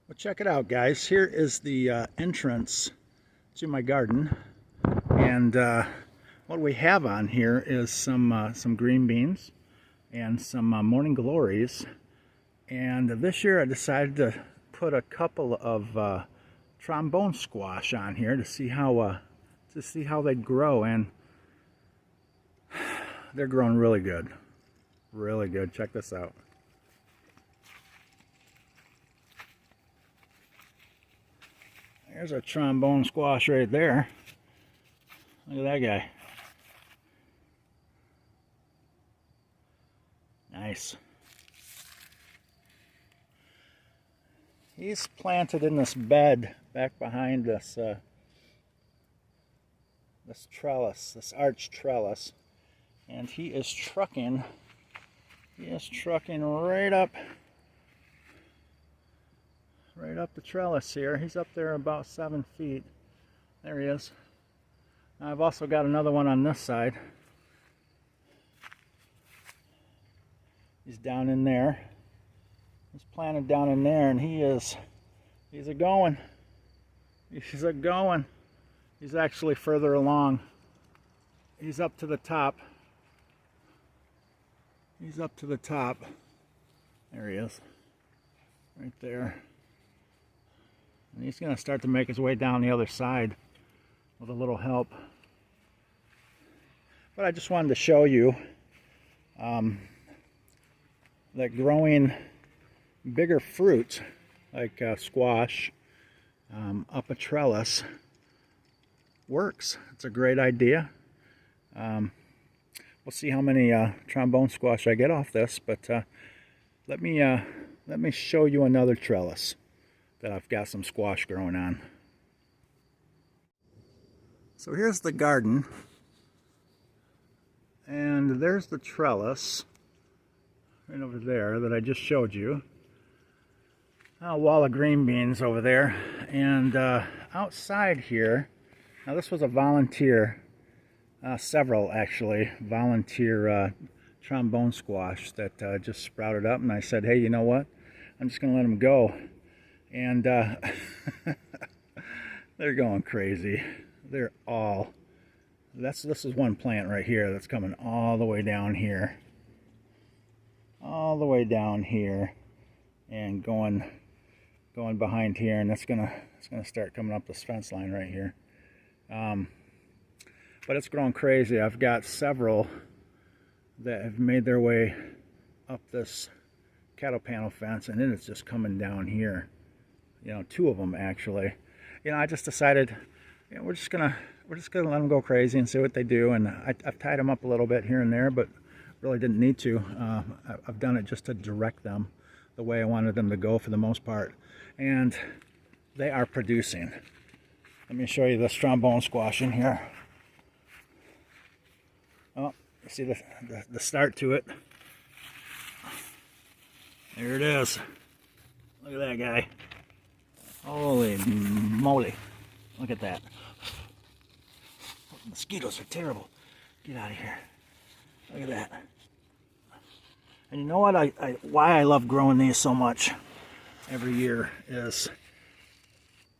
Well, check it out, guys. Here is the entrance to my garden, and what we have on here is some green beans and some morning glories. And this year, I decided to put a couple of trombone squash on here to see how they grow, and they're growing really good, really good. Check this out. There's a trombone squash right there. Look at that guy. Nice. He's planted in this bed back behind this this trellis, this arch trellis, and he is trucking. He is trucking right up the trellis here. He's up there about 7 feet. There he is. Now I've also got another one on this side. He's down in there. He's planted down in there, and he's a going. He's a going. He's actually further along. He's up to the top. He's up to the top. There he is. Right there. And he's going to start to make his way down the other side with a little help. But I just wanted to show you that growing bigger fruit like squash up a trellis works. It's a great idea. We'll see how many trombone squash I get off this, but let me show you another trellis that I've got some squash growing on. So here's the garden, and there's the trellis right over there that I just showed you. A wall of green beans over there, and outside here, now this was a volunteer, several actually, volunteer trombone squash that just sprouted up, and I said, hey, you know what? I'm just going to let them go. And they're going crazy. They're all, this is one plant right here that's coming all the way down here. All the way down here and going behind here, and it's gonna start coming up this fence line right here. But it's growing crazy. I've got several that have made their way up this cattle panel fence, and then it's just coming down here. You know, 2 of them actually. You know, I just decided, you know, we're just gonna let them go crazy and see what they do. And I've tied them up a little bit here and there, but really didn't need to. I've done it just to direct them the way I wanted them to go for the most part, and they are producing. Let me show you this trombone squash in here. Oh, you see the start to it. There it is. Look at that guy. Holy moly. Look at that. Mosquitoes are terrible. Get out of here. Look at that. And you know what? Why I love growing these so much every year is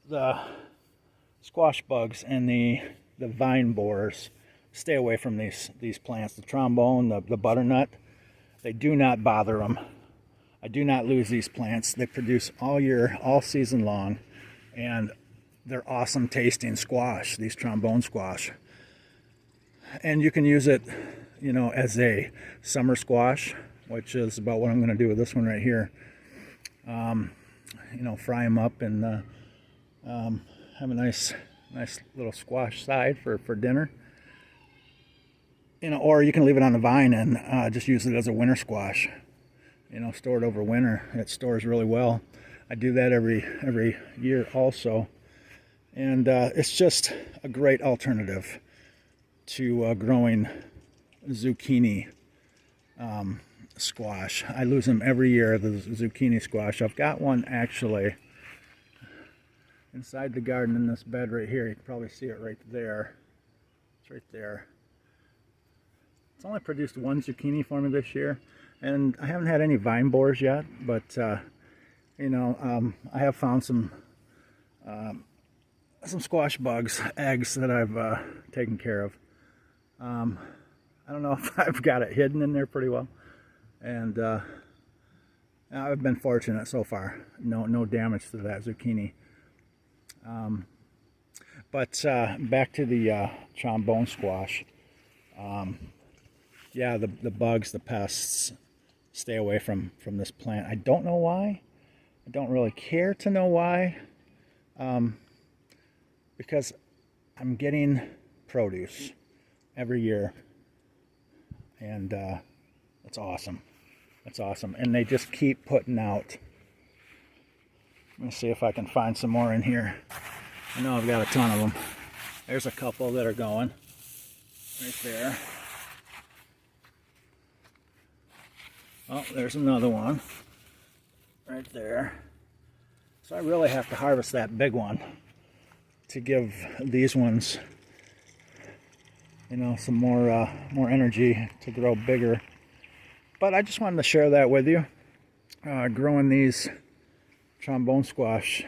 the squash bugs and the vine borers. Stay away from these plants. The trombone, the butternut, they do not bother them. I do not lose these plants. They produce all year, all season long, and they're awesome tasting squash, these trombone squash. And you can use it, you know, as a summer squash, which is about what I'm going to do with this one right here. You know, fry them up and have a nice little squash side for dinner. You know, or you can leave it on the vine and just use it as a winter squash. You know, store it over winter. It stores really well. I do that every year also, and it's just a great alternative to growing zucchini squash. I lose them every year, the zucchini squash. I've got one actually inside the garden in this bed right here. You can probably see it right there. It's right there. It's only produced 1 zucchini for me this year, and I haven't had any vine borers yet, but You know, I have found some squash bugs, eggs that I've taken care of. I don't know if I've got it hidden in there pretty well, and I've been fortunate so far. No damage to that zucchini. But back to the trombone squash. Yeah, the bugs, the pests, stay away from this plant. I don't know why. I don't really care to know why. Because I'm getting produce every year, and it's awesome. It's awesome, and they just keep putting out. Let me see if I can find some more in here. I know I've got a ton of them. There's a couple that are going right there. Oh, there's another one right there. So I really have to harvest that big one to give these ones, you know, some more energy to grow bigger. But I just wanted to share that with you. Growing these trombone squash,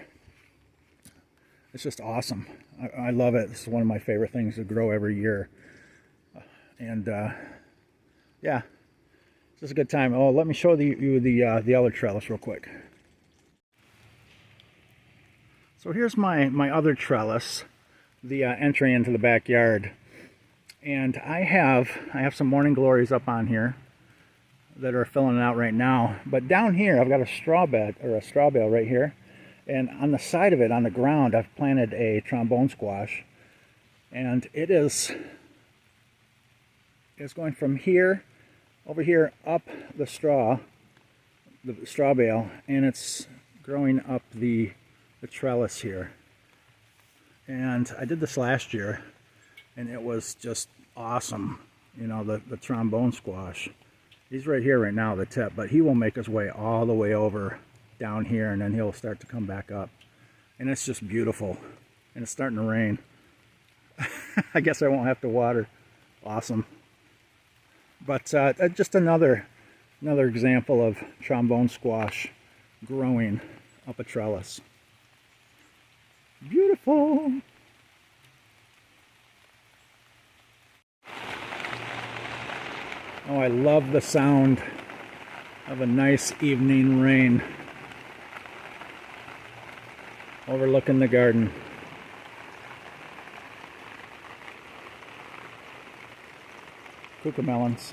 it's just awesome. I love it. It's one of my favorite things to grow every year. And yeah, it's just a good time. Oh, let me show you the other trellis real quick. So here's my other trellis, the entry into the backyard. And I have some morning glories up on here that are filling it out right now. But down here, I've got a straw bed, or a straw bale right here. And on the side of it, on the ground, I've planted a trombone squash. And it's going from here, over here, up the straw bale, and it's growing up the trellis here. And I did this last year, and it was just awesome. You know, the trombone squash. He's right here right now, the tip, but he will make his way all the way over down here, and then he'll start to come back up. And it's just beautiful. And it's starting to rain. I guess I won't have to water. Awesome. But just another example of trombone squash growing up a trellis. Beautiful. Oh, I love the sound of a nice evening rain overlooking the garden. Cucamelons.